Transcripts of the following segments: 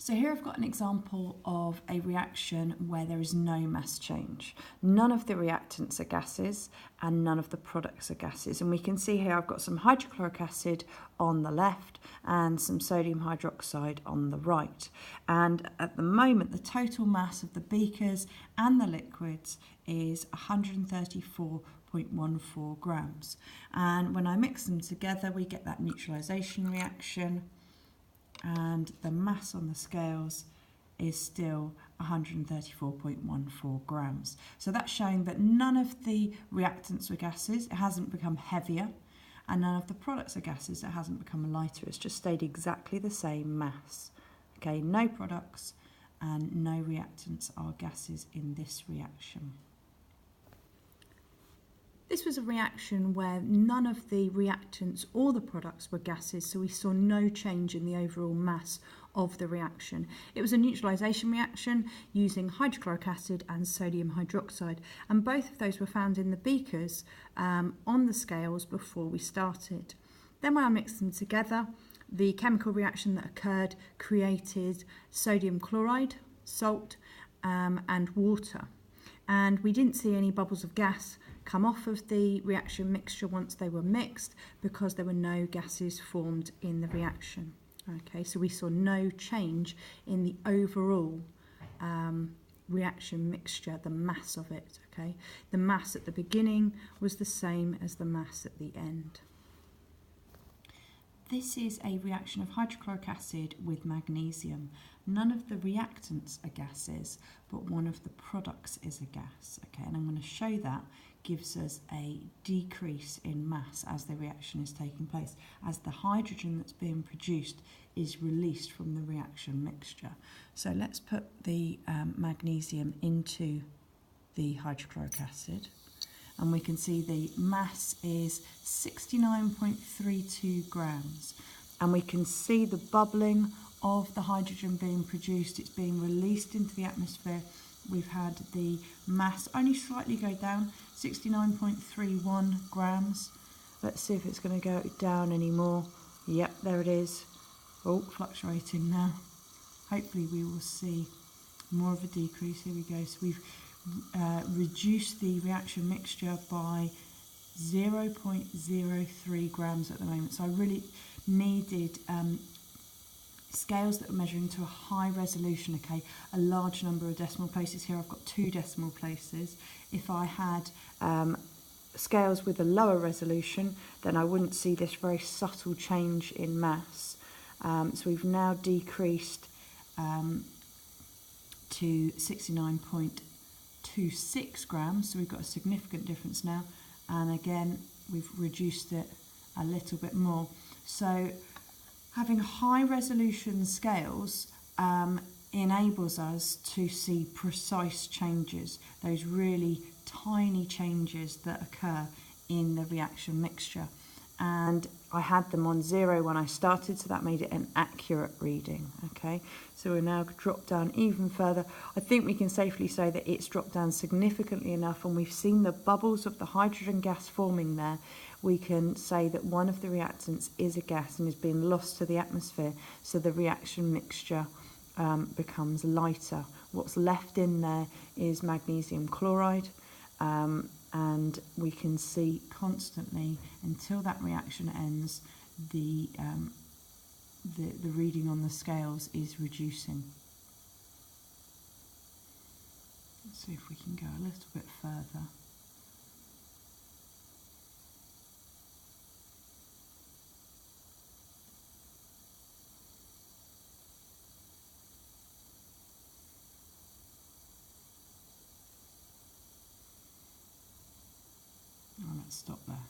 So here I've got an example of a reaction where there is no mass change. None of the reactants are gases and none of the products are gases. And we can see here I've got some hydrochloric acid on the left and some sodium hydroxide on the right. And at the moment, the total mass of the beakers and the liquids is 134.14 grams. And when I mix them together, we get that neutralization reaction. And the mass on the scales is still 134.14 grams. So that's showing that none of the reactants were gases, it hasn't become heavier, and none of the products are gases, it hasn't become lighter, it's just stayed exactly the same mass. Okay, no products and no reactants are gases in this reaction. This was a reaction where none of the reactants or the products were gases, so we saw no change in the overall mass of the reaction. It was a neutralization reaction using hydrochloric acid and sodium hydroxide, and both of those were found in the beakers on the scales before we started. Then when I mixed them together, the chemical reaction that occurred created sodium chloride, salt, and water. And we didn't see any bubbles of gas come off of the reaction mixture once they were mixed because there were no gases formed in the reaction. Okay, so we saw no change in the overall reaction mixture, the mass of it. Okay, the mass at the beginning was the same as the mass at the end. This is a reaction of hydrochloric acid with magnesium. None of the reactants are gases, but one of the products is a gas. Okay, and I'm going to show that gives us a decrease in mass as the reaction is taking place, as the hydrogen that's being produced is released from the reaction mixture. So let's put the magnesium into the hydrochloric acid. And we can see the mass is 69.32 grams. And we can see the bubbling of the hydrogen being produced. It's being released into the atmosphere. We've had the mass only slightly go down, 69.31 grams. Let's see if it's going to go down anymore. Yep, there it is. Oh, fluctuating now. Hopefully we will see more of a decrease. Here we go. So we've reduce the reaction mixture by 0.03 grams at the moment. So I really needed scales that were measuring to a high resolution, okay, a large number of decimal places. Here I've got 2 decimal places. If I had scales with a lower resolution, then I wouldn't see this very subtle change in mass. So we've now decreased to 69.26 grams, so we've got a significant difference now, and again we've reduced it a little bit more. So having high resolution scales enables us to see precise changes, those really tiny changes that occur in the reaction mixture. And I had them on 0 when I started, so that made it an accurate reading. Okay, so we're now dropped down even further. I think we can safely say that it's dropped down significantly enough, and we've seen the bubbles of the hydrogen gas forming there. We can say that one of the reactants is a gas and is being lost to the atmosphere, so the reaction mixture becomes lighter. What's left in there is magnesium chloride. And we can see constantly until that reaction ends, the reading on the scales is reducing. Let's see if we can go a little bit further. Let's stop there.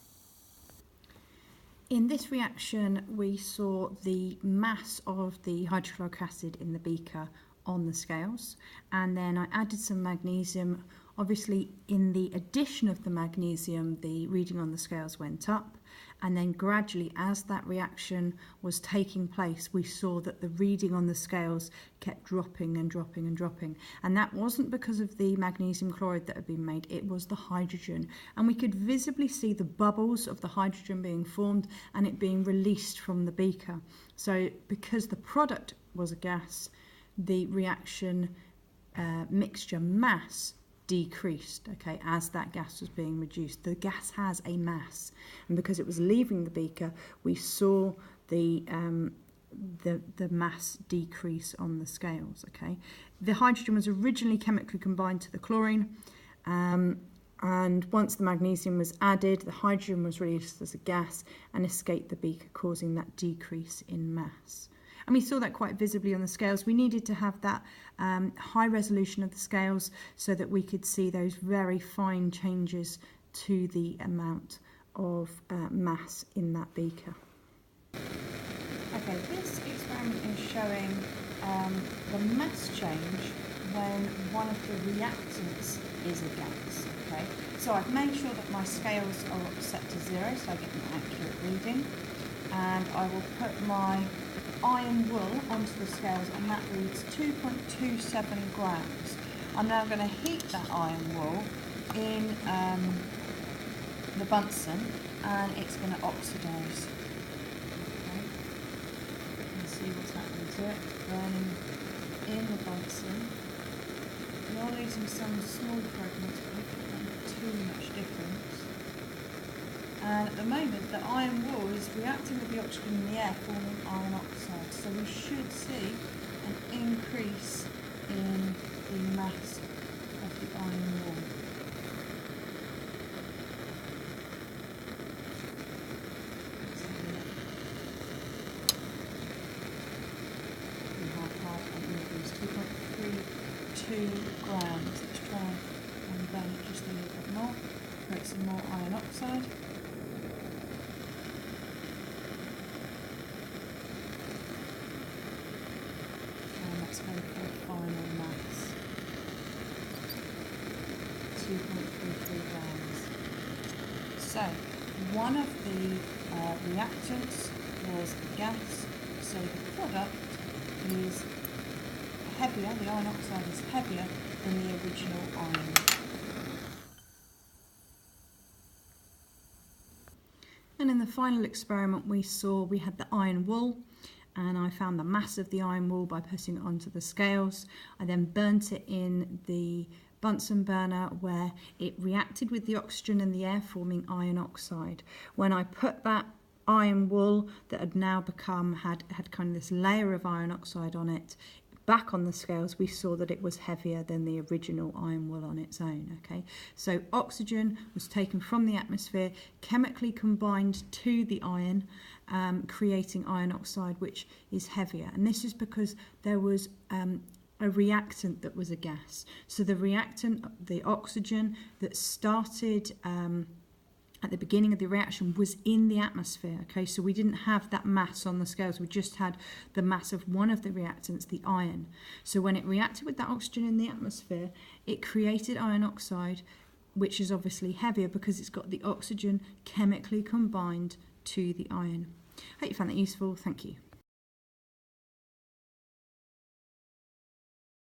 In this reaction, we saw the mass of the hydrochloric acid in the beaker on the scales, and then I added some magnesium. Obviously, in the addition of the magnesium, the reading on the scales went up, and then gradually, as that reaction was taking place, we saw that the reading on the scales kept dropping and dropping and dropping. And that wasn't because of the magnesium chloride that had been made, it was the hydrogen. And we could visibly see the bubbles of the hydrogen being formed and it being released from the beaker. So because the product was a gas, the reaction mixture mass decreased, okay, as that gas was being reduced. The gas has a mass, and because it was leaving the beaker, we saw the mass decrease on the scales, okay. The hydrogen was originally chemically combined to the chlorine, and once the magnesium was added, the hydrogen was released as a gas and escaped the beaker, causing that decrease in mass. And we saw that quite visibly on the scales. We needed to have that high resolution of the scales so that we could see those very fine changes to the amount of mass in that beaker. Okay, this experiment is showing the mass change when one of the reactants is a gas. Okay, so I've made sure that my scales are set to 0 so I get an accurate reading, and I will put my iron wool onto the scales, and that reads 2.27 grams. I'm now going to heat that iron wool in the Bunsen, and it's going to oxidise. Okay. You can see what's happening to it, burning in the Bunsen. We are losing some small fragments, but we don't make too much difference. And at the moment, the iron wool is reacting with the oxygen in the air, forming iron oxide. So we should see an increase in the mass of the iron wool. We have had an increase, 2.32 grams. Let's try and burn it just a little bit more, create some more iron oxide. Let's go for the final mass, 2.33 grams. So, one of the reactants was gas, so the product is heavier, the iron oxide is heavier than the original iron. And in the final experiment we had the iron wool, and I found the mass of the iron wool by putting it onto the scales. I then burnt it in the Bunsen burner where it reacted with the oxygen in the air, forming iron oxide. When I put that iron wool that had now had kind of this layer of iron oxide on it back on the scales, we saw that it was heavier than the original iron wool on its own. Okay, so oxygen was taken from the atmosphere, chemically combined to the iron, creating iron oxide, which is heavier. And this is because there was a reactant that was a gas. So the reactant, the oxygen that started at the beginning of the reaction was in the atmosphere, okay? So we didn't have that mass on the scales, we just had the mass of one of the reactants, the iron. So when it reacted with that oxygen in the atmosphere, it created iron oxide, which is obviously heavier because it's got the oxygen chemically combined to the iron. I hope you found that useful. Thank you.